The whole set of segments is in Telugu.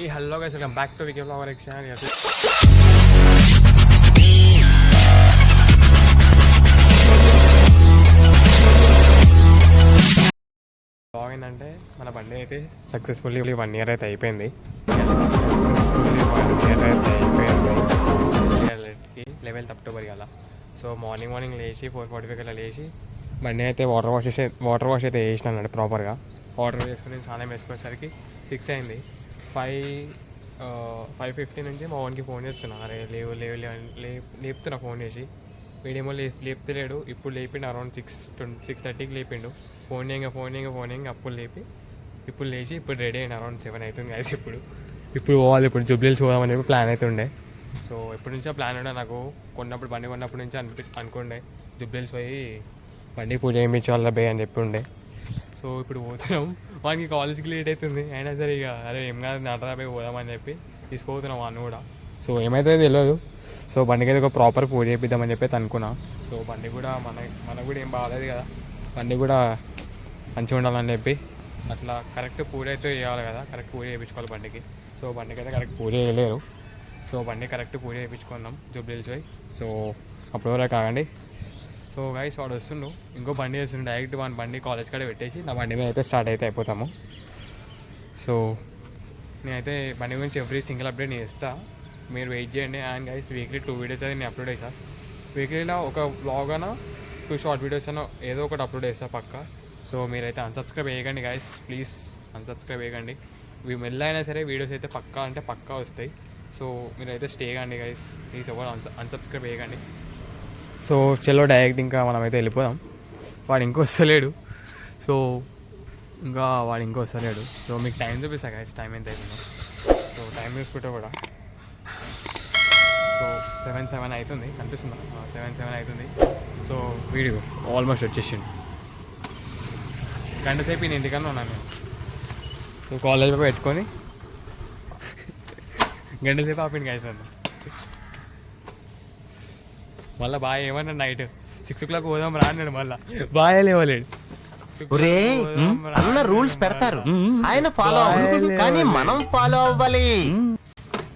ఈ hello guys welcome back to Vicky vlogger channel. Blog ఏంటంటే మన బండి అయితే సక్సెస్ఫుల్లీ 1 year అయితే అయిపోయింది. 1 year అయితే అయిపోయింది 11th October అలా. సో మార్నింగ్ లేచి 4:45 అలా లేచి బండి అయితే వాటర్ వాష్ అయితే వేసినాను ప్రాపర్గా. వాటర్ వేసుకుని స్నానం వేసుకునేసరికి 6 అయింది. 5:50 నుంచి మా ఓన్కి ఫోన్ చేస్తున్నా, అరే లేవు లేపుతున్నా ఫోన్ చేసి. వీడేమో లేపుతలేడు. ఇప్పుడు లేపిండు అరౌండ్ 6:30కి లేపిండు. ఫోన్ చేయంగా అప్పుడు ఇప్పుడు లేచి ఇప్పుడు రెడీ అయిన అరౌండ్ 7 అవుతుంది గైస్. ఇప్పుడు పోవాలి, ఇప్పుడు జూబ్లీహిల్స్ పోదామని చెప్పి ప్లాన్ అయితే ఉండే. సో ఎప్పటి నుంచో ప్లాన్ ఉండే నాకు, బండి కొన్నప్పటి నుంచి అనుకుండే జూబ్లీహిల్స్ పోయి బండి పూజ చేయించాలి బే అని చెప్పి ఉండే. సో ఇప్పుడు పోతున్నాం. వానికి కాలేజ్కి లేట్ అవుతుంది, అయినా సరే ఇక అరే ఏం కాదు నడరాబే పోదామని చెప్పి తీసుకుపోతున్నాం వాడిని కూడా. సో ఏమైతే తెలియదు. సో బండికి అయితే ఒక ప్రాపర్ పూజ చేయిద్దామని చెప్పి అనుకున్నా. సో బండి కూడా మనకు కూడా ఏం బాగాలేదు కదా, బండి కూడా మంచిగా ఉండాలని చెప్పి అట్లా కరెక్ట్ పూజ అయితే చేయాలి కదా, కరెక్ట్ పూజ చేయించుకోవాలి బండికి. సో బండికి అయితే కరెక్ట్ పూజ చేయలేరు. సో బండి కరెక్ట్ పూజ చేయించుకున్నాం జూబ్లీహిల్స్ పోయి. సో అప్పుడు వరకు కాకండి. సో గైస్ వాడు వస్తుండు, ఇంకో బండి వేస్తుండు. డైరెక్ట్ వాని బండి కాలేజ్ కాడ పెట్టేసి నా బండి మీద అయితే స్టార్ట్ అయితే అయిపోతాము. సో నేనైతే బండి గురించి ఎవ్రీ సింగిల్ అప్డేట్ నేను ఇస్తాను, మీరు వెయిట్ చేయండి. అండ్ గైస్ వీక్లీ 2 వీడియోస్ అయితే నేను అప్లోడ్ చేస్తాను. వీక్లీలో ఒక వ్లాగ్ అయినా 2 షార్ట్ వీడియోస్ అయినా ఏదో ఒకటి అప్లోడ్ చేస్తాను పక్కా. సో మీరైతే అన్సబ్స్క్రైబ్ చేయకండి గైస్, ప్లీజ్ అన్సబ్స్క్రైబ్ చేయకండి. మెల్ల అయినా సరే వీడియోస్ అయితే పక్కా వస్తాయి. సో మీరైతే స్టే కండి గైస్, ప్లీజ్ ఎవరు అన్సబ్స్క్రైబ్ చేయకండి. సో చలో డైరెక్ట్ ఇంకా మనమైతే వెళ్ళిపోదాం. వాడు ఇంకో వస్తలేడు. సో మీకు టైం చూపిస్తా గైస్, టైం ఎంత అవుతుందో. సో టైం చూసుకుంటే కూడా సో 7 అవుతుంది, కనిపిస్తుందా? 7 అవుతుంది. సో వీడియో ఆల్మోస్ట్ వచ్చేసింది. గంట సేపు నేను ఇంటికన్నా ఉన్నాను నేను. సో కాలేజ్లో పెట్టుకొని గంట సేపు ఆపిండి గైస్ నన్ను. మళ్ళీ బాగా ఏమన్నా నైట్ 6 o'clock పోదాం రా అన్నాడు. మళ్ళీ బాగా లేవలేడు. రూల్స్ పెడతారు, ఆయన ఫాలో కానీ మనం ఫాలో అవ్వాలి.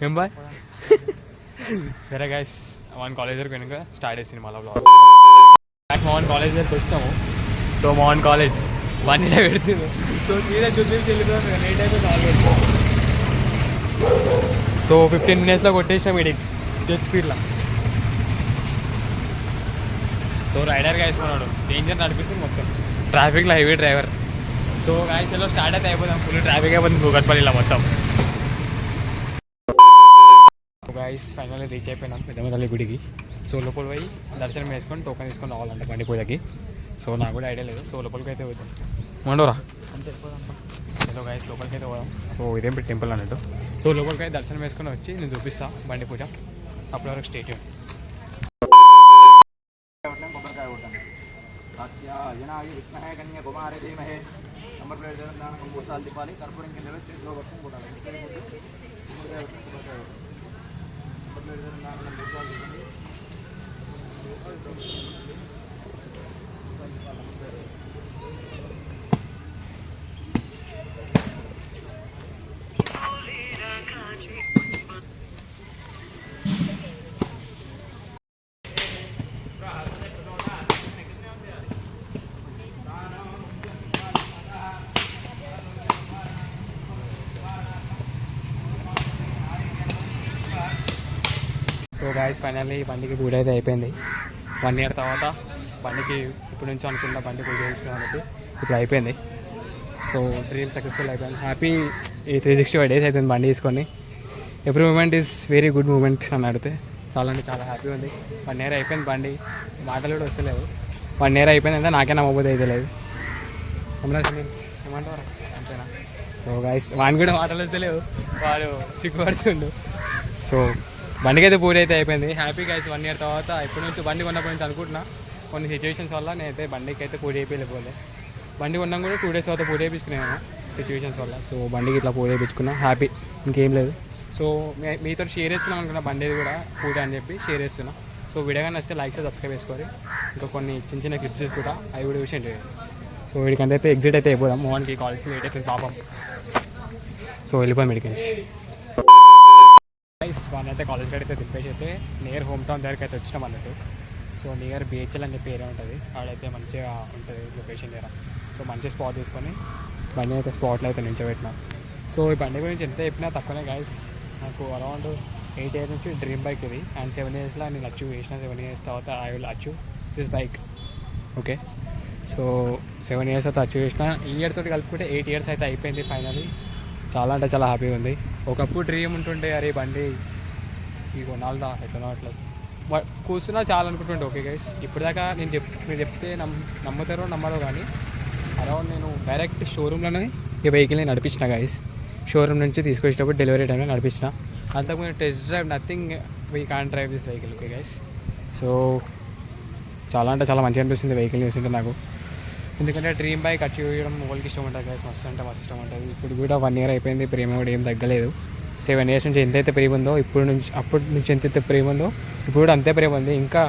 ఏం బాయ్. సరే గైస్, మన కాలేజ్ వరకు వెనుక స్టార్ట్ చేసింది మళ్ళీ బ్లాగ్. మా కాలేజ్ దగ్గరికి వచ్చినాము. సో మా కాలేజ్ 1 year పెడుతుంది. సో తీరా జూబ్లీహిల్స్ వెళ్ళిపోతాం, లేట్ అయిపోయింది ఆల్రెడీ. సో 15 minutesలో కొట్టేసినాం వీడికి జెట్ స్పీడ్లో. సో రైడర్ గైస్ మనోడు డేంజర్ నడిపిస్తుంది మొత్తం, ట్రాఫిక్లో హెవీ డ్రైవర్. సో గైస్ ఎలా స్టార్ట్ అయితే అయిపోతాం, ఫుల్ ట్రాఫిక్ అయిపోతుంది కూకట్పల్లిలో మొత్తం. సో గైస్ ఫైనల్లీ రీచ్ అయిపోయినాం పెద్దమ్మ తల్లి గుడికి. సో లోపల పోయి దర్శనం వేసుకొని టోకెన్ తీసుకొని రావాలంటే బండి పూజకి. సో నాకు కూడా ఐడియా లేదు. సో లోపలికి అయితే పోతాం. మండోరా చలో గైస్ లోపలికి అయితే పోదాం. సో ఇదేం టెంపుల్ అన్నట్టు. సో లోపలికి అయితే దర్శనం వేసుకొని వచ్చి నేను చూపిస్తాను బండి పూజ. అప్పటి వరకు స్టేట్ సో గాయస్ ఫైనల్లీ బండికి పూజ అయితే అయిపోయింది. 1 year తర్వాత బండికి ఇప్పుడు నుంచి అనుకున్న బండి పూజ చేయించుకోవడానికి ఇప్పుడు అయిపోయింది. సో డ్రీమ్ సక్సెస్ఫుల్ అయిపోయింది. హ్యాపీ. ఈ 365 days అవుతుంది బండి తీసుకొని. Every moment is very good moment అని అడిగితే చాలా అంటే చాలా హ్యాపీ ఉంది. 1 year అయిపోయింది, బండి మాటలు కూడా వస్తలేవు. 1 year అయిపోయింది అంటే నాకే నమ్మబోదు అయితే లేదు. ఏమంటారు అంతేనా? సో గాయస్ వాడిని కూడా మాటలు వస్తలేవు, వాడు చిక్కుపడుతుండు. సో బండికి అయితే పూజ అయితే అయిపోయింది. Happy guys. 1 year తర్వాత ఇప్పటి నుంచి బండి కొన్నప్పటి నుంచి అనుకుంటున్నా, కొన్ని సిచ్యువేషన్స్ వల్ల నేనైతే బండికి అయితే పూజ అయిపోయలేకపోలే. బండి కొన్నాం కూడా 2 days తర్వాత పూజ చేయించుకున్నాను సిచ్యువేషన్స్ వల్ల. సో బండికి ఇట్లా పూజ చేయించుకున్నా, హ్యాపీ, ఇంకేం లేదు. సో మీతో షేర్ చేసుకున్నాం అనుకున్నా బండిది కూడా పూజ అని చెప్పి షేర్ చేస్తున్నా. సో వీడియో కానీ వస్తే లైక్ చేసి సబ్స్క్రైబ్ చేసుకోవాలి. ఇంకా కొన్ని చిన్న క్లిప్స్ తీసుకుంటా, అవి కూడా విషయం చేయాలి. సో వీడికంటే అయితే ఎగ్జిట్ అయితే అయిపోదాం. మోహన్కి కాలేజ్కి లేట్ అయిపోయింది పాపం. సో వెళ్ళిపోయాం మెడికల్స్. వన్ అయితే కాలేజ్ కాడ అయితే తిప్పేసి అయితే నియర్ హోమ్ టౌన్ దగ్గరికి అయితే వచ్చినాం అన్నట్టు. సో నియర్ బిహెచ్ఎల్ అని చెప్పి ఏరియా ఉంటుంది, ఆడైతే మంచిగా ఉంటుంది లొకేషన్ దగ్గర. సో మంచి స్పాట్ తీసుకొని బండి అయితే స్పాట్లో అయితే నించోబెట్టినాం. సో ఈ బండి గురించి ఎంత చెప్పినా తక్కువనే గైస్. నాకు అరౌండ్ 8 years నుంచి డ్రీమ్ బైక్ ఇది, అండ్ 7 yearsలో నేను అచీవ్ చేసిన. 7 years తర్వాత I will achieve this bike. Okay, so 7 years అయితే అచీవ్ చేసిన. ఈ ఇయర్ తోటి కలుపుకుంటే 8 years అయితే అయిపోయింది ఫైనలీ. చాలా అంటే చాలా హ్యాపీగా ఉంది. ఒకప్పుడు డ్రీమ్ ఉంటుండే, అరే బండి ఈ కొనాలదా ఎట్లనో అట్లా కూర్చున్నా చాలా అనుకుంటుండే. ఓకే గైస్, ఇప్పుడు దాకా మీరు చెప్తే నమ్ముతారో నమ్మరో కానీ అరౌండ్ నేను డైరెక్ట్ షోరూంలోనే ఈ వెహికల్ని నడిపించిన గైస్. షోరూమ్ నుంచి తీసుకొచ్చేటప్పుడు డెలివరీ టైంలో నడిపించిన. అంతకుముందు test drive nothing, we can drive this vehicle. Okay guys, so చాలా అంటే చాలా మంచిగా అనిపిస్తుంది వెహికల్ చూస్తుంటే నాకు. ఎందుకంటే డ్రీమ్ బైక్ అచీవ్ చేయడం వాళ్ళకి ఇష్టం ఉంటుంది గైస్, మస్తు అంటే మస్తు ఇష్టం ఉంటుంది. ఇప్పుడు కూడా 1 year అయిపోయింది, ప్రేమ కూడా ఏం తగ్గలేదు. 7 years నుంచి ఎంతైతే ప్రేమ ఉందో అప్పటి నుంచి ఎంతైతే ప్రేమ ఉందో ఇప్పుడు కూడా అంతే ప్రేమ ఉంది. ఇంకా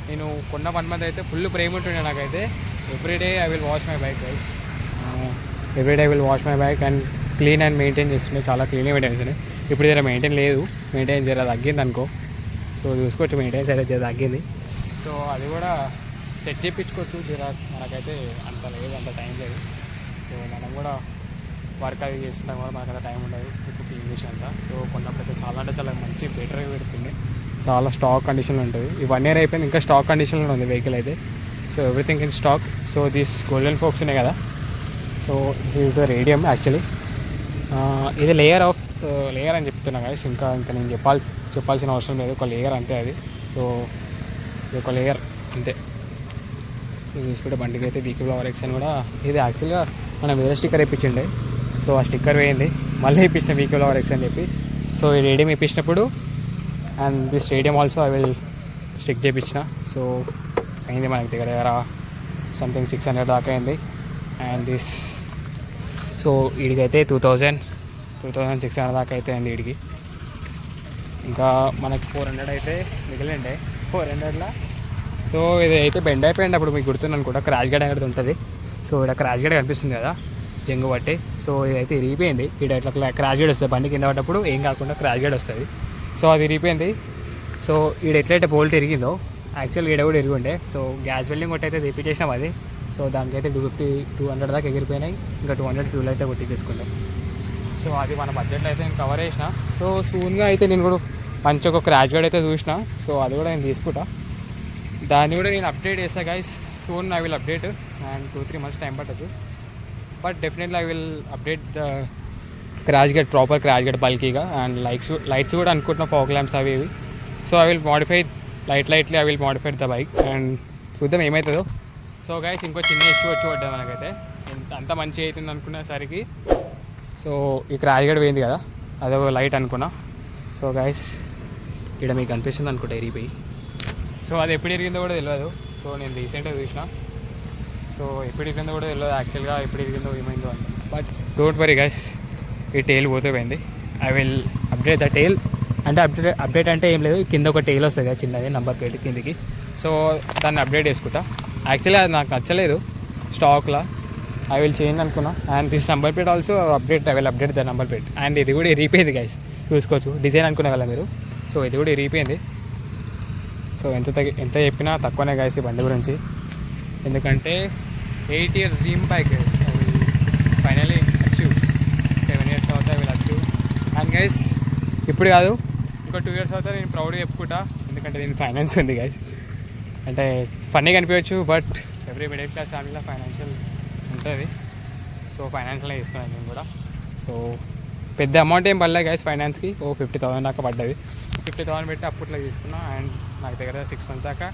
నేను కొన్న 1 month అయితే ఫుల్ ప్రేమ ఉంటుండే నాకైతే. Everyday I will wash my bike guys, everyday I will wash my bike and clean and maintain చేస్తుండే. చాలా క్లీన్గా మెయింటైన్ చేస్తుండే. ఇప్పుడు జర మెయింటైన్ లేదు, మెయింటైన్ జర తగ్గింది అనుకో. సో చూసుకోవచ్చు మెయింటైన్స్ అయితే జర తగ్గింది. సో అది కూడా సెట్ చేయించుకోవచ్చు జర. మనకైతే అంత లేదు, అంత టైం లేదు. సో మనం కూడా వర్క్ అది చేసుకుంటాం కూడా మనకు అంత టైం ఉండదు ఇప్పుడు క్లీన్ చేసి అంతా. సో కొన్నప్పుడు అయితే చాలా అంటే చాలా మంచి బెటర్గా పెడుతుంది. చాలా స్టాక్ కండిషన్లో ఉంటుంది. ఈ 1 year అయిపోయింది, ఇంకా స్టాక్ కండిషన్లో ఉంది వెహికల్ అయితే. So everything in stock. So this golden forks ఉన్నాయి కదా, so this is the radium actually. ఇది లేయర్ అని చెప్తున్నా గైస్. ఇంకా నేను చెప్పాల్సిన అవసరం లేదు, ఒక లేయర్ అంతే అది. సో ఇది ఒక లేయర్ అంతే. చూసుకుంటే బండికి అయితే వీకీ ఫ్లవర్ ఎక్స్ అని కూడా ఇది యాక్చువల్గా మనం వేరే స్టిక్కర్ వేయించండి. సో ఆ స్టిక్కర్ వేయింది, మళ్ళీ వేయించిన వీకీ ఫ్లవర్ ఎక్స్ అని చెప్పి. సో ఈ రేడియం వేయించినప్పుడు and this radium also I will stick చేయించిన. సో అయింది మనకి దగ్గర సంథింగ్ 600 దాకా అయింది. అండ్ దిస్ సో వీడికైతే 2600 దాకా అయితే అయింది వీడికి. ఇంకా మనకి 400 అయితే మిగిలిండే 400లో. సో ఇది అయితే బెండ్ అయిపోయింది. అప్పుడు మీకు గుర్తుంది కూడా క్రాష్ గేట్ అనేది ఉంటుంది. సో ఇక్కడ క్రాష్ గేట్ కనిపిస్తుంది కదా జంగు బట్టి. సో ఇదైతే ఇరిగిపోయింది. ఇక్కడ ఇట్లా క్రాష్ గేట్ వస్తుంది, బండి కింద పడ్డప్పుడు ఏం కాకుండా క్రాష్ గేట్ వస్తుంది. సో అది ఇరిగిపోయింది. సో ఈడ ఎట్లయితే బోల్ట్ ఇరిగిందో యాక్చువల్గా ఈడ కూడా ఇరిగి. సో గ్యాస్ వెల్డింగ్ కొట్టి అయితే తెప్పించేసినాం అది. సో దానికైతే 250-200 దాకా ఎగిరిపోయినాయి. ఇంకా 200 ఫ్యూల్ అయితే కొట్టించేసుకుంటాం. సో అది మన బడ్జెట్లో అయితే నేను కవర్ చేసిన. సో సూన్గా అయితే నేను కూడా మంచి ఒక క్రాష్ గేట్ అయితే చూసిన. సో అది కూడా నేను తీసుకుంటా, దాన్ని కూడా నేను అప్డేట్ చేస్తాను guys. Soon I will update and 2-3 months time పట్టదు. But definitely I will update the crash gate, proper crash gate బల్కీగా. అండ్ లైట్స్ కూడా అనుకుంటున్నా, ఫాగ్ ల్యాంప్స్ అవి ఇవి. So I will modify lightly I will modify the bike and చూద్దాం ఏమవుతుందో. సో గైస్ ఇంకో చిన్న ఇష్యూ వచ్చి పడ్డది మనకైతే. అంత మంచిగా అవుతుంది అనుకునేసరికి సో ఈ క్రాష్ గేట్ పోయింది కదా, అదొక లైట్ అనుకున్నా. సో గైస్ ఇక్కడ మీకు అనిపిస్తుంది అనుకుంటా ఇరిగిపోయి. సో అది ఎప్పుడు ఇరిగిందో కూడా తెలియదు. సో నేను రీసెంట్గా చూసిన. సో ఎప్పుడు ఇరిగిందో కూడా తెలియదు యాక్చువల్గా, ఎప్పుడు ఇరిగిందో ఏమైందో అని. బట్ డోంట్ వరీ గైస్, ఈ టైల్ పోతే పోయింది. I will update the tile. అంటే అప్డేట్ అంటే ఏం లేదు, కింద ఒక టైల్ వస్తుంది కదా చిన్నది నెంబర్ ప్లేట్ కిందికి. సో దాన్ని అప్డేట్ చేసుకుంటా. యాక్చువల్లీ అది నాకు నచ్చలేదు స్టాక్లో, ఐ విల్ చేంజ్ అనుకున్నా. And this number plate also I will update the number plate. And ఇది కూడా ఇరిగిపోయింది గైస్, చూసుకోవచ్చు. డిజైన్ అనుకునే కదా మీరు. సో ఇది కూడా ఇరిగిపోయింది. సో ఎంత చెప్పినా తక్కువనే గైస్ ఈ బండి గురించి. ఎందుకంటే 8 years dream bike guys, I will finally achieve. 7 years తర్వాత I will achieve. And guys ఇప్పుడు కాదు, ఇంకో 2 years తర్వాత నేను ప్రౌడ్గా చెప్పుకుంటా. ఎందుకంటే నేను ఫైనాన్స్ ఉంది గైస్. అంటే ఫన్నీగా అనిపించవచ్చు, బట్ ఎవ్రీ మిడిల్ క్లాస్ ఫ్యామిలీలో ఫైనాన్షియల్ ఉంటుంది. సో ఫైనాన్షియల్గా తీసుకున్నాను నేను కూడా. సో పెద్ద అమౌంట్ ఏం పడలే గైస్ ఫైనాన్స్కి, 50,000 దాకా పడ్డది. 50,000 పెట్టి అప్పట్లో తీసుకున్నా. అండ్ నాకు దగ్గర 6 months దాకా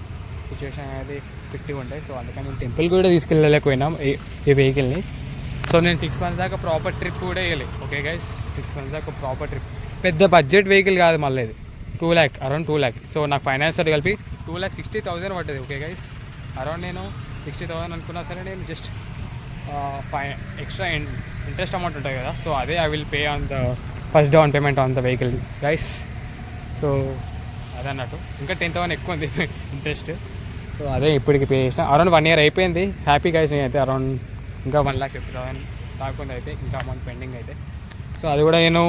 సిచ్యువేషన్ అనేది 50 ఉంటాయి. సో అందుకని నేను టెంపుల్ కూడా తీసుకెళ్ళలేకపోయినాం ఈ వెహికల్ని. సో నేను 6 months దాకా ప్రాపర్ ట్రిప్ కూడా వేయలేదు. ఓకే గైస్, 6 months దాకా ప్రాపర్ ట్రిప్. పెద్ద బడ్జెట్ వెహికల్ కాదు మళ్ళీ ఇది, 2 lakh, అరౌండ్ 2 lakh. సో నాకు ఫైనాన్స్ తోటి కలిపి 2,60,000 పడ్డది. ఓకే గైస్, అరౌండ్ నేను 60,000 అనుకున్నా సరే నేను జస్ట్ ఎక్స్ట్రా ఇంట్రెస్ట్ అమౌంట్ ఉంటుంది కదా, సో అదే I will pay on the first down payment on the vehicle guys. So అదన్నట్టు ఇంకా 10,000 ఎక్కువ ఉంది ఇంట్రెస్ట్. సో అదే ఇప్పటికి పే చేసిన. అరౌండ్ 1 year అయిపోయింది. హ్యాపీ గైస్ నేనైతే. అరౌండ్ ఇంకా 1,50,000 రాకుండా అయితే ఇంకా అమౌంట్ పెండింగ్ అయితే. సో అది కూడా నేను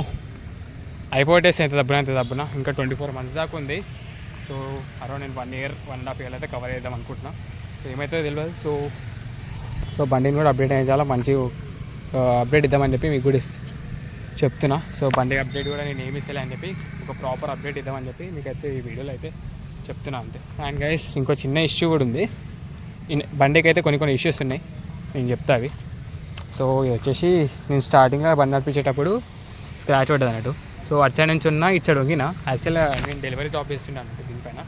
అయిపోటేస్తే ఎంత దబ్బున ఇంకా 24 months దాకా ఉంది. సో అరౌండ్ నేను 1 year 1.5 year అయితే కవర్ చేద్దాం అనుకుంటున్నా. సో ఏమైతే తెలియదు. సో బండిని కూడా అప్డేట్ అయ్యి చాలా మంచి అప్డేట్ ఇద్దామని చెప్పి మీకు కూడా చెప్తున్నా. సో బండి అప్డేట్ కూడా నేను ఏమి ఇస్తలే అని చెప్పి ఒక ప్రాపర్ అప్డేట్ ఇద్దామని చెప్పి మీకైతే ఈ వీడియోలో అయితే చెప్తున్నా అంతే. అండ్ గైస్ ఇంకో చిన్న ఇష్యూ కూడా ఉంది. బండికి అయితే కొన్ని ఇష్యూస్ ఉన్నాయి, నేను చెప్తా అవి. సో ఇది వచ్చేసి నేను స్టార్టింగ్గా బండి నడిపించేటప్పుడు స్క్రాచ్ పడ్డది అన్నట్టు. సో అటు సైడ్ నుంచి ఉన్న ఇటు సైడ్ వంగిన. యాక్చువల్గా నేను డెలివరీ జాబ్ చేస్తున్నాను అన్నట్టు దీనిపైన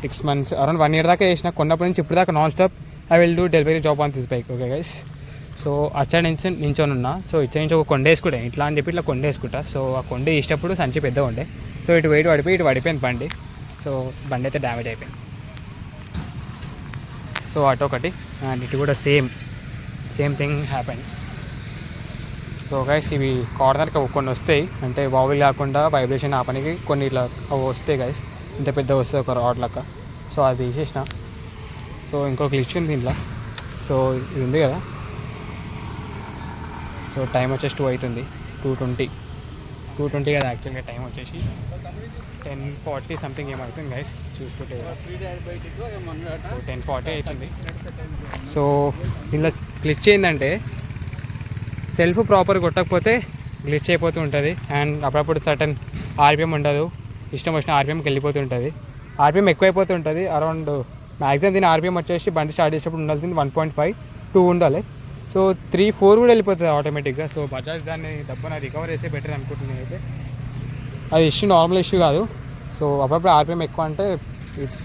6 months అరౌండ్ 1 year దాకా చేసిన. కొన్నప్పటి నుంచి ఇప్పుడు దాకా non stop I will do delivery job on this bike. Okay guys. So అటు సైడ్ నుంచి నించొని ఉన్నా. సో ఇటు నుంచి ఒక కొండ వేసుకుంటా ఇట్లా అని చెప్పి ఇట్లా కొండ వేసుకుంటా. సో ఆ కొండ వేసేటప్పుడు సంచి పెద్దగా ఉండే. సో ఇటు పడిపోయింది బండి. సో బండి అయితే డ్యామేజ్ అయిపోయింది. సో అటు ఒకటి అండ్ ఇటు కూడా same thing happen. So guys ఇవి కార్నర్కి కొన్ని వస్తాయి, అంటే బావులు కాకుండా వైబ్రేషన్ ఆ పనికి కొన్ని ఇట్లా అవి వస్తాయి గైస్. ఇంత పెద్ద వస్తాయి ఒక రాడ్ లెక్క. సో అది తీసేసిన. సో ఇంకో గ్లిచ్ ఉంది దీంట్లో. సో ఇది ఉంది కదా. సో టైం వచ్చేసి 2 అవుతుంది, 2:20 కదా యాక్చువల్గా టైం వచ్చేసి 10:40 సంథింగ్ ఏమవుతుంది గైస్ చూసుకుంటే. సో 10:40 అవుతుంది. సో ఇలా గ్లిచ్ ఏంటంటే సెల్ఫ్ ప్రాపర్ కొట్టకపోతే గ్లిచ్ అయిపోతూ ఉంటుంది. అండ్ అప్పుడప్పుడు సర్టన్ ఆర్పిఎం ఉండదు, ఇష్టం వచ్చిన ఆర్పిఎంకి వెళ్ళిపోతుంటుంది. ఆర్పిఎం ఎక్కువైపోతుంటుంది. అరౌండ్ మ్యాక్సిమం దీని ఆర్పిఎం వచ్చేసి బండి స్టార్ట్ చేసేటప్పుడు ఉండాల్సింది 1.5, 2 ఉండాలి. సో 3, 4 కూడా వెళ్ళిపోతుంది ఆటోమేటిక్గా. సో బజాజ్ దాన్ని డబ్బున రికవర్ చేసే బెటర్ అనుకుంటున్నాను అయితే. అది ఇష్యూ నార్మల్ ఇష్యూ కాదు. సో అప్పుడప్పుడు ఆర్పిఎం ఎక్కువ అంటే ఇట్స్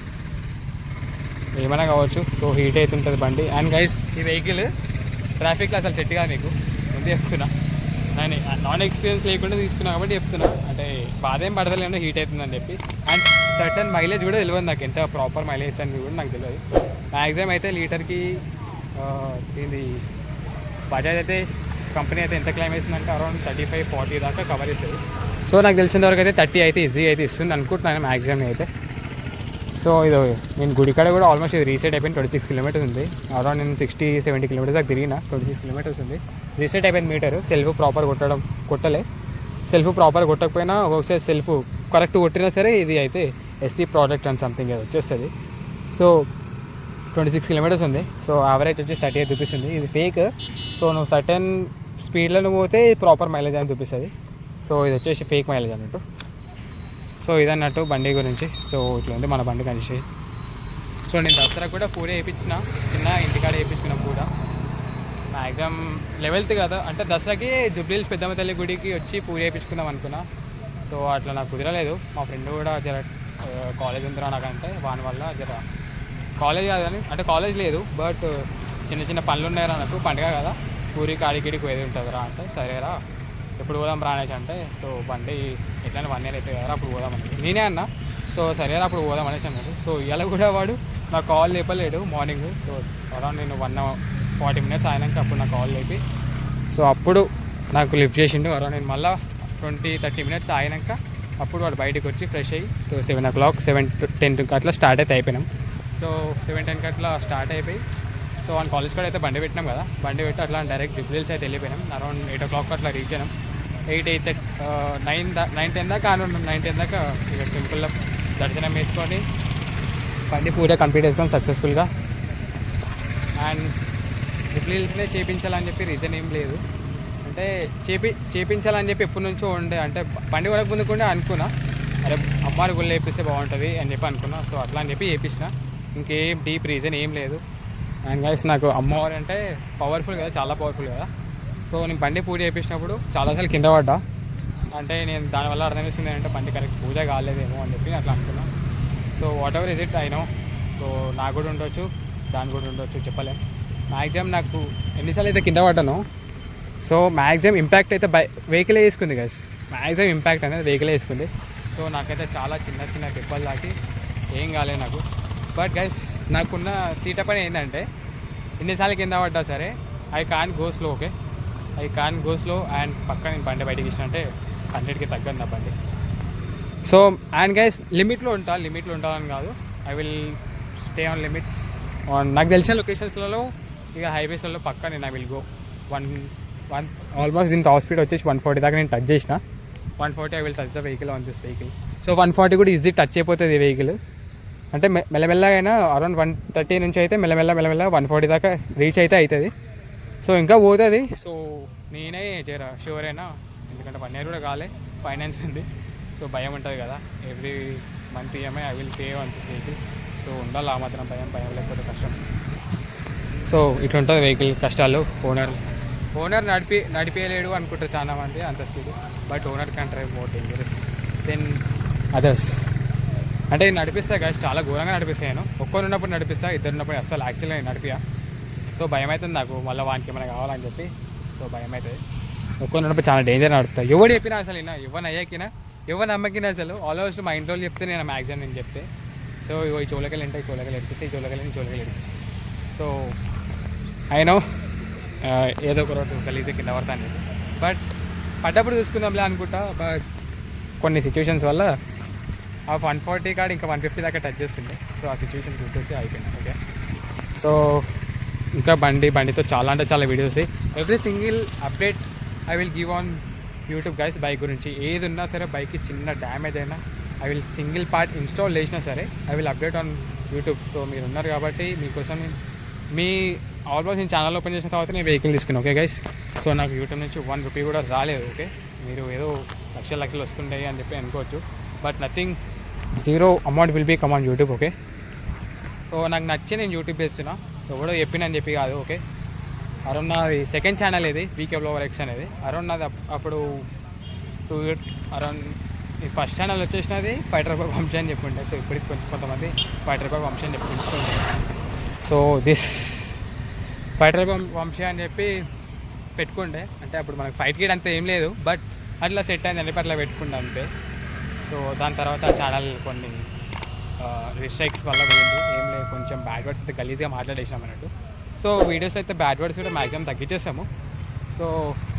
ఏమైనా కావచ్చు. సో హీట్ అవుతుంటుంది బండి. అండ్ గైస్ ఈ వెహికల్ ట్రాఫిక్లో అసలు సెట్ కాదు, మీకు ముందే చెప్తున్నా. నేను నాన్ ఎక్స్పీరియన్స్ లేకుండా తీసుకున్నా కాబట్టి చెప్తున్నా. అంటే బాధ ఏం పడతలేకుండా హీట్ అవుతుందని చెప్పి. అండ్ సర్టన్ మైలేజ్ కూడా తెలియదు నాకు, ఎంత ప్రాపర్ మైలేజ్ అని కూడా నాకు తెలియదు. మ్యాక్సిమం అయితే లీటర్కి దీని బజాజ్ అయితే కంపెనీ అయితే ఎంత క్లైమ్ వేస్తుందంటే అరౌండ్ 35-40 దాకా కవర్ చేస్తుంది. సో నాకు తెలిసిన వరకు అయితే 30 అయితే ఈజీ అయితే ఇస్తుంది అనుకుంటున్నాను మ్యాక్సిమం అయితే. సో ఇది నేను గుడికాడ కూడా ఆల్మోస్ట్ ఇది రీసెట్ అయిపోయింది. 26 kilometers ఉంది. అరౌండ్ నేను 60-70 kilometers దాకా తిరిగిన. 26 kilometers ఉంది. రీసెట్ అయిపోయింది మీటరు. సెల్ఫ్ ప్రాపర్ కొట్టలే. సెల్ఫ్ ప్రాపర్ కొట్టకపోయినా ఒకసారి సెల్ఫ్ కరెక్ట్ కొట్టినా సరే ఇది అయితే ఎస్సీ ప్రాజెక్ట్ అని సంథింగ్ అది వచ్చేస్తుంది. సో 26 kilometers ఉంది. సో యావరేజ్ వచ్చేసి 38 చూపిస్తుంది. ఇది ఫేక్. సో నువ్వు సర్టెన్ స్పీడ్లో నువ్వు పోతే ప్రాపర్ మైలేజ్ అని చూపిస్తుంది. సో ఇది వచ్చేసి ఫేక్ మైలేజ్ అన్నట్టు. సో ఇదన్నట్టు బండి గురించి. సో ఇట్లా ఉంది మన బండి కండిషన్. సో నేను దసరా కూడా పూరే వేయించిన, చిన్న ఇంటికాడ వేయించుకున్నాం కూడా. మ్యాక్సిమం 11th కదా, అంటే దసరాకి జూబ్లీహిల్స్ పెద్దమ్మ తల్లి గుడికి వచ్చి పూరి వేయించుకుందాం అనుకున్నా. సో అట్లా నాకు కుదరలేదు. మా ఫ్రెండ్ కూడా జర కాలేజ్ ఉందిరా నాకంటే వాని వల్ల జర కాలేజ్ కాదు కానీ, అంటే కాలేజ్ లేదు బట్ చిన్న పనులు ఉన్నాయరా నాకు, పండుగ కదా పూరికి ఆడికిడికి పోయేది ఉంటుందిరా అంటే సరేరా ఎప్పుడు పోదాం రా అనేసి అంటే. సో బండి ఎట్లయినా 1 year అవుతుంది కదా అప్పుడు పోదాం అనేది నేనే అన్నా. సో సరేరా అప్పుడు పోదాం అనేసి అన్నాడు. సో ఇవాళ కూడా వాడు నాకు కాల్ లేపలేడు మార్నింగ్. సో అరౌండ్ నేను 1:40 minutes అయినాక అప్పుడు నాకు కాల్ లేపి సో అప్పుడు నాకు లిఫ్ట్ చేసిండు. అరౌండ్ నేను మళ్ళీ 20-30 minutes అయినాక అప్పుడు వాడు బయటకు వచ్చి ఫ్రెష్ అయ్యి సో 7 o'clock 7:10 అట్లా స్టార్ట్ అయితే అయిపోయినాం. సో 7:10 అట్లా స్టార్ట్ అయిపోయి సో వన్ కాలేజ్ కూడా అయితే బండి పెట్టినాం కదా, బండి పెట్టి అట్లా డైరెక్ట్ జూబ్లీహిల్స్ అయితే వెళ్ళిపోయినాం. అరౌండ్ 8 o'clock అట్లా రీచ్ అయినాం. 9-10 దాకా 9-10 దాకా ఇక టెంపుల్లో దర్శనం వేసుకొని బండి పూజ కంప్లీట్ చేసుకొని సక్సెస్ఫుల్గా. అండ్ జూబ్లీహిల్స్నే చేయించాలని చెప్పి రీజన్ ఏం లేదు, అంటే చేయించాలని చెప్పి ఎప్పటి నుంచో ఉండే, అంటే బండి వరకు ముందుకుండే అనుకున్నా అరే అమ్మవారి గుళ్ళు వేపిస్తే బాగుంటుంది అని చెప్పి అనుకున్నా. సో అట్లా అని చెప్పి చేయించిన, ఇంకేం డీప్ రీజన్ ఏం లేదు. అండ్ గైస్ నాకు అమ్మవారు అంటే పవర్ఫుల్ కదా, చాలా పవర్ఫుల్ కదా. సో నేను బండి పూజ చేయించినప్పుడు చాలాసార్లు కింద పడ్డా, అంటే నేను దానివల్ల అర్థం చేసుకుంది ఏంటంటే బండి కరెక్ట్ పూజ కాలేదేమో అని చెప్పి అట్లా అనుకున్నా. So whatever is it అయినో. సో నాకు కూడా ఉండొచ్చు, దాని కూడా ఉండొచ్చు, చెప్పలేం. మ్యాక్సిమం నాకు ఎన్నిసార్లు అయితే కింద పడ్డానో సో మ్యాక్సిమం ఇంపాక్ట్ అయితే వెహికలే వేసుకుంది గైస్, మ్యాక్సిమం ఇంపాక్ట్ అనేది వెహికలే వేసుకుంది. సో నాకైతే చాలా చిన్న దెబ్బలు దాటి ఏం కాలేదు నాకు. బట్ గైస్ నాకున్న తీట పని ఏంటంటే ఎన్నిసార్లు కింద పడ్డా సరే I can go slow. Okay, I can go slow. And పక్క నేను బండి బయటకి ఇచ్చిన అంటే 100కి తగ్గదు నా బండి. సో అండ్ గైస్ లిమిట్లో ఉంటానని కాదు, I will stay on limits. నాకు తెలిసిన లొకేషన్స్లలో ఇక హైవేస్లలో పక్క నేను ఐ విల్ గో. ఆల్మోస్ట్ దీని టాప్ స్పీడ్ వచ్చేసి 140 దాకా నేను టచ్ చేసిన. 140 I will touch the vehicle on this vehicle. So 140 కూడా ఈజీ టచ్ అయిపోతుంది ఈ వెహికల్. అంటే మెల్లమెల్లగా అయినా అరౌండ్ 130 నుంచి అయితే మెల్లమెల్ల 140 దాకా రీచ్ అయితే అవుతుంది. సో ఇంకా పోతుంది. సో నేనే షూర్ అయినా, ఎందుకంటే 1 ఇయర్ కూడా కాలే, ఫైనాన్స్ ఉంది. సో భయం ఉంటుంది కదా, every month EMI I will pay on this vehicle. So ఉండాలి ఆ మాత్రం భయం లేకపోతే కష్టం. సో ఇట్లుంటుంది వెహికల్ కష్టాలు. ఓనర్ నడిపేయలేడు అనుకుంటారు చాలా మంది అంత speed, but owner can drive more dangerous than others. అంటే నడిపిస్తా గాయస్, చాలా ఘోరంగా నడిపిస్తాను నేను. ఒక్కరు ఉన్నప్పుడు నడిపిస్తా, ఇద్దరు ఉన్నప్పుడు అస్సలు యాక్చువల్గా నేను నడిపియా. సో భయం అవుతుంది నాకు, మళ్ళీ వానికి ఏమైనా కావాలని చెప్పి. సో భయం అవుతుంది. ఒక్కరు ఉన్నప్పుడు చాలా డేంజర్ నడుపుతా. ఎవడు చెప్పినా అసలు ఎవరిని అయ్యాకినా ఎవరిని అమ్మకినా అసలు ఆల్మోస్ట్ మా ఇంట్లో చెప్తే నేను మ్యాక్సిమం నేను చెప్తే. సో ఈ చోలకలు ఏంటో ఈ చోలకలు ఎడిచేసి, ఈ చోలకలు ఎడిచేసి. సో అయినో ఏదో ఒక రోజు గలీజే కింద పడతాను, బట్ పడ్డప్పుడు చూసుకుందాంలే అనుకుంటా. బట్ కొన్ని సిచ్యువేషన్స్ వల్ల ఆ 140 కాడ ఇంకా 150 దాకా టచ్ చేస్తుండే. సో ఆ సిచ్యువేషన్ గుర్తొచ్చి అయిపోయింది. ఓకే, సో ఇంకా బండితో చాలా అంటే చాలా videos, every single update I will give on YouTube guys. Bike గురించి ఏది ఉన్నా సరే, బైక్కి చిన్న డ్యామేజ్ అయినా I will single part install చేసినా సరే I will update on YouTube. So మీరు ఉన్నారు కాబట్టి మీకోసం ఆల్మోస్ట్ నేను ఛానల్ ఓపెన్ చేసిన తర్వాత నేను వెహికల్ తీసుకున్నాను. ఓకే గైస్, సో నాకు యూట్యూబ్ నుంచి 1 రూపీ కూడా రాలేదు. ఓకే, మీరు ఏదో లక్షలు వస్తుండే అని చెప్పి అనుకోవచ్చు, but nothing, zero amount will be come on YouTube. Okay, so నాకు నచ్చి నేను యూట్యూబ్ చేస్తున్నా, ఎవడో చెప్పినని చెప్పి కాదు. ఓకే, అరౌండ్ నాది సెకండ్ ఛానల్ ఇది, వీకే బ్లాగర్ ఎక్స్ అనేది. అరౌండ్ నాది అప్పుడు అరౌండ్ ఈ ఫస్ట్ ఛానల్ వచ్చేసినది ఫైటర్ బాబు వంశీ అని చెప్పుండే. సో ఇప్పటికి కొంతమంది ఫైటర్ బాబు వంశీ అని చెప్పి పిలుస్తుండే. So this fighter Babu Vamsi అని చెప్పి పెట్టుకుంటే, అంటే అప్పుడు మనకు ఫైట్ గేట్ అంతా ఏం లేదు, బట్ అట్లా సెట్ అయింది అని చెప్పి అట్లా పెట్టుకుంటే అంతే. సో దాని తర్వాత ఛానల్ కొన్ని రిస్ట్రైక్స్ వల్ల పోయింది, ఏం లేదు, కొంచెం బ్యాడ్ వర్డ్స్ అయితే గలీజ్గా మాట్లాడేసాం అన్నట్టు. సో వీడియోస్లో అయితే బ్యాడ్ వర్డ్స్ కూడా మ్యాక్సిమం తగ్గించేసాము. సో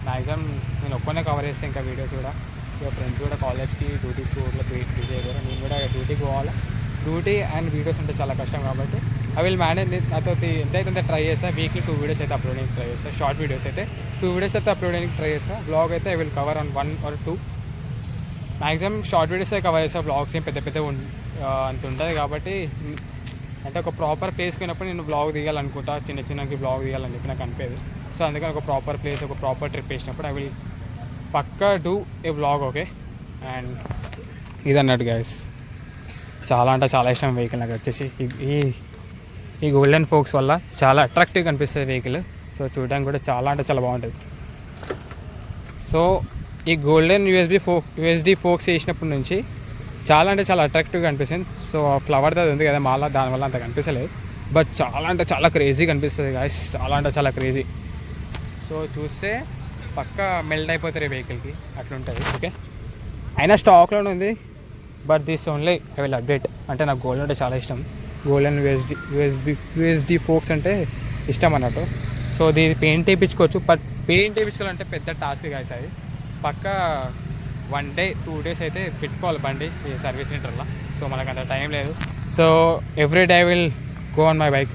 మ్యాక్సిమం నేను ఒక్కనే కవర్ చేస్తే ఇంకా వీడియోస్ కూడా, ఇక ఫ్రెండ్స్ కూడా కాలేజ్కి డ్యూటీస్ ఊర్లో బిజీ అయిపోయారు, నేను కూడా డ్యూటీకి పోవాలి. డ్యూటీ అండ్ వీడియోస్ అంటే చాలా కష్టం కాబట్టి ఐ విల్ మేనేజ్. నాతో ఎంతైతే ట్రై చేస్తా, వీక్లీ 2 వీడియోస్ అయితే అప్లోడ్ చేయడానికి ట్రై చేస్తాను. షార్ట్ వీడియోస్ అయితే 2 వీడియోస్ అయితే అప్లోడ్ చేయడానికి ట్రై చేస్తాను. బ్లాగ్ అయితే I will cover on 1 or 2. Maximum short videos అయితే కవర్ చేస్తాను, బ్లాగ్స్ ఏం పెద్ద అంత ఉంటుంది కాబట్టి. అంటే ఒక ప్రాపర్ ప్లేస్కి పోయినప్పుడు నేను బ్లాగ్ దిగాలనుకుంటా, చిన్నకి బ్లాగ్ దిగాలని చెప్పి నాకు అనిపేది. సో అందుకని ఒక ప్రాపర్ ప్లేస్, ఒక ప్రాపర్ ట్రిప్ వేసినప్పుడు ఐ విల్ పక్కా do a blog. Okay, and ఇదన్నట్టు గైస్, చాలా అంటే చాలా ఇష్టం వెహికల్ నాకు వచ్చేసి. ఈ గోల్డెన్ ఫోక్స్ వల్ల చాలా అట్రాక్టివ్గా కనిపిస్తుంది వెహికల్. సో చూడడానికి కూడా చాలా అంటే చాలా బాగుంటుంది. సో ఈ గోల్డెన్ యూఎస్డి ఫోక్స్ వేసినప్పటి నుంచి చాలా అంటే చాలా అట్రాక్టివ్గా అనిపిస్తుంది. సో ఫ్లవర్ అది ఉంది కదా మాల, దానివల్ల అంత కనిపిస్తలేదు, బట్ చాలా అంటే చాలా క్రేజీగా కనిపిస్తుంది గాయస్, చాలా అంటే చాలా క్రేజీ. సో చూస్తే పక్కా మెల్ట్ అయిపోతారు ఈ వెహికల్కి, అట్లుంటుంది. ఓకే, అయినా స్టాక్లోనే ఉంది, but this only I will update. అంటే నాకు గోల్డ్ అంటే చాలా ఇష్టం, గోల్డెన్ యూఎస్డి ఫోక్స్ అంటే ఇష్టం అన్నట్టు. సో దీన్ని పెయింట్ వేయించుకోవచ్చు, బట్ పెయింట్ వేయించుకోవాలంటే పెద్ద టాస్క్ గాయస్. అది పక్కా 1 day 2 days అయితే పెట్టుకోవాలి బండి ఈ సర్వీస్ సెంటర్లో. సో మనకు అంత టైం లేదు. So every day I will go on my bike.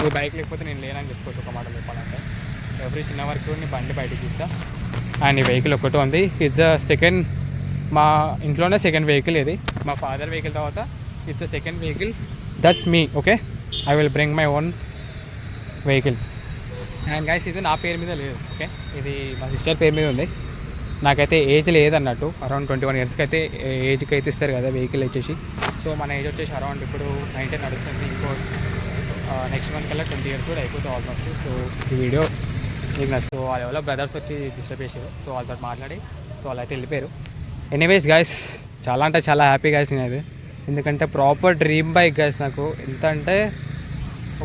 ఈ బైక్ లేకపోతే నేను లేనని చెప్పుకోవచ్చు ఒక మాట చెప్పాలంటే. ఎవ్రీ చిన్న వరకు నేను బండి బయటకు తీస్తా. అండ్ ఈ వెహికల్ ఒకటి ఉంది, ఇట్స్ సెకండ్, మా ఇంట్లోనే సెకండ్ వెహికల్ ఇది. మా ఫాదర్ వెహికల్ తర్వాత it's second vehicle, that's me. Okay, I will bring my own vehicle. And guys ఇది నా పేరు మీద లేదు. ఓకే, ఇది మా సిస్టర్ పేరు మీద ఉంది. నాకైతే ఏజ్ లేదన్నట్టు, అరౌండ్ 21 yearsకి అయితే ఏజ్కి అయితే ఇస్తారు కదా వెహికల్ వచ్చేసి. సో మన ఏజ్ వచ్చేసి అరౌండ్ ఇప్పుడు 19 నడుస్తుంది. ఇంకో నెక్స్ట్ మంత్ కల్లా 20 years కూడా అయిపోతుంది ఆల్మోస్ట్. సో ఈ వీడియో మీకు నచ్చు. సో వాళ్ళ ఎవరో బ్రదర్స్ వచ్చి డిస్టర్బ్ చేశారు, సో వాళ్ళతో మాట్లాడి సో వాళ్ళు అయితే వెళ్ళిపోయారు. ఎనీవేస్ గైస్, చాలా అంటే చాలా హ్యాపీ గైస్ నేనైతే, ఎందుకంటే ప్రాపర్ డ్రీమ్ బైక్ గైస్. నాకు ఎంత అంటే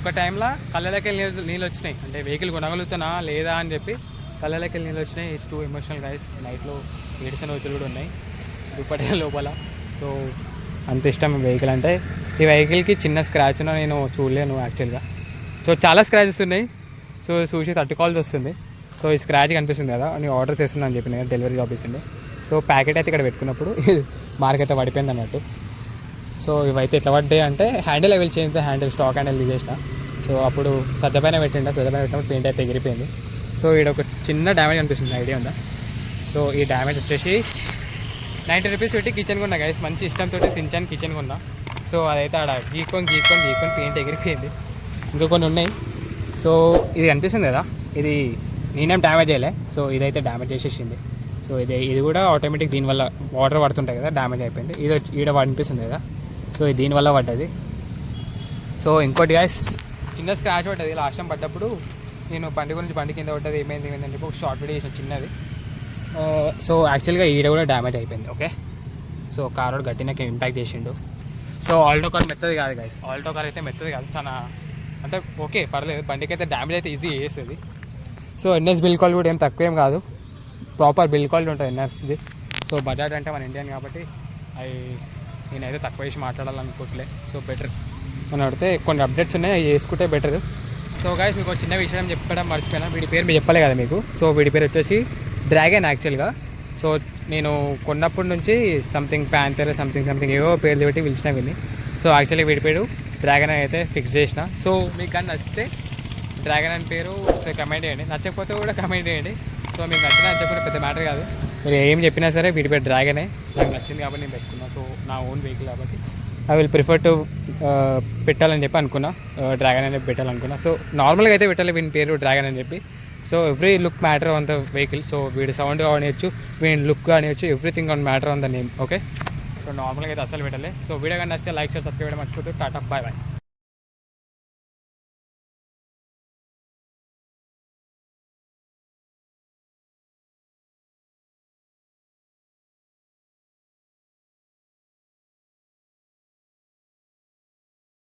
ఒక టైంలో కళ్ళలోకి నీళ్ళు వచ్చినాయి, అంటే వెహికల్ కొనగలుగుతానా లేదా అని చెప్పి కళ్ళలోకి నీళ్ళు వచ్చినాయి. It's two emotional guys. నైట్లో ఏడిసిన రోజులు కూడా ఉన్నాయి దుప్పటి లోపల. సో అంత ఇష్టం వెహికల్ అంటే. ఈ వెహికల్కి చిన్న స్క్రాచ్ ఉన్నా నేను చూడలేను యాక్చువల్గా. సో చాలా స్క్రాచెస్ ఉన్నాయి, సో చూసి తట్టుకోవాల్సి వస్తుంది. సో ఈ స్క్రాచ్ కనిపిస్తుంది కదా, నేను ఆర్డర్ చేస్తున్నాను అని చెప్పిన డెలివరీ జాబ్ ఇస్తుంది. సో ప్యాకెట్ అయితే ఇక్కడ పెట్టుకున్నప్పుడు మార్క్ అయితే పడిపోయింది అన్నట్టు. సో ఇవైతే ఎట్లా పడ్డాయి అంటే హ్యాండిల్ అవి చేంజ్, హ్యాండిల్ స్టాక్ హ్యాండిల్ తీసేసిన. సో అప్పుడు సజ్జపైన పెట్టినప్పుడు పెయింట్ అయితే ఎగిరిపోయింది. సో ఇక్కడ ఒక చిన్న డ్యామేజ్ అనిపిస్తుంది, ఐడియా ఉందా? సో ఈ డ్యామేజ్ వచ్చేసి 90 రూపీస్ పెట్టి కిచెన్ కొన్నా గైస్, మంచి ఇష్టంతో సించాన్ కిచెన్ కొన్నా. సో అదైతే ఆడ గీక్కొని పెయింట్ ఎగిరిపోయింది. ఇంకా కొన్ని ఉన్నాయి. సో ఇది కనిపిస్తుంది కదా, ఇది నేనేం డ్యామేజ్ చేయలే. సో ఇదైతే డ్యామేజ్ చేసేసింది. సో ఇది కూడా ఆటోమేటిక్ దీనివల్ల వాటర్ పడుతుంటాయి కదా, డ్యామేజ్ అయిపోయింది. ఇది వచ్చి ఈడ అనిపిస్తుంది కదా, సో ఇది దీనివల్ల పడ్డది. సో ఇంకోటి గైస్, చిన్న స్క్రాచ్ పడ్డది లాస్ట్ టైం పడ్డప్పుడు. నేను బండి కింద పడ్డది, ఏమైంది అని చెప్పి ఒక షార్ట్ వీడియో చేసిన చిన్నది. సో యాక్చువల్గా ఈడ కూడా డ్యామేజ్ అయిపోయింది. ఓకే, సో కార్ రోడ్ గట్టినకి ఇంపాక్ట్ చేసిండు. సో ఆల్టో కార్ మెత్తది కాదు గైస్, ఆల్టో కార్ అయితే మెత్తది కాదు, చాలా అంటే ఓకే పర్లేదు. బండికి అయితే డ్యామేజ్ అయితే ఈజీ చేస్తుంది. సో ఎన్ఎస్ బిల్ క్వాలిటీ కూడా ఏం తక్కువేం కాదు, ప్రాపర్ బిల్ క్వాలిటీ ఉంటుంది ఎన్ఎస్ది. సో బజాజ్ అంటే మన ఇండియన్ కాబట్టి నేనైతే తక్కువ చేసి మాట్లాడాలనుకోవట్లే. సో బెటర్ మనం అడితే కొన్ని అప్డేట్స్ ఉన్నాయి, అవి చేసుకుంటే బెటర్. సో గైస్ మీకు ఒక చిన్న విషయం చెప్పడం మర్చిపోయినా, వీడి పేరు మీరు చెప్పలే కదా మీకు. సో వీడి పేరు వచ్చేసి డ్రాగన్ యాక్చువల్గా. సో నేను కొన్నప్పటి నుంచి సంథింగ్ ప్యాంథర్ సంథింగ్ ఏవో పేర్లు పెట్టి పిలిచిన విని. సో యాక్చువల్లీ వీడి పేరు డ్రాగన్ అయితే ఫిక్స్ చేసిన. సో మీకు కానీ నచ్చితే డ్రాగన్ అని పేరు ఒకసారి కమెంట్ చేయండి, నచ్చకపోతే కూడా కమెంట్ చేయండి. సో మీకు నచ్చినా నచ్చకపోతే పెద్ద మ్యాటర్ కాదు, మీరు ఏం చెప్పినా సరే వీడి పేరు డ్రాగనే. నాకు నచ్చింది కాబట్టి నేను పెట్టుకున్నాను. సో నా ఓన్ వెహికల్ కాబట్టి ఐ విల్ ప్రిఫర్ టు పెట్టాలని చెప్పి అనుకున్నా, డ్రాగన్ అనేది పెట్టాలనుకున్నా. సో నార్మల్గా అయితే పెట్టాలి వీని పేరు డ్రాగన్ అని చెప్పి. So every look matter on the vehicle. So వీడి సౌండ్ కానివచ్చు, వీడి లుక్ కానివచ్చు, everything on matter on the name. Okay, so నార్మల్గా అయితే అసలు పెట్టాలి. సో వీడియో కానీ నచ్చితే లైక్ షేర్ సబ్స్క్రైబ్ చేయడం మర్చిపోతే. Tata, bye bye.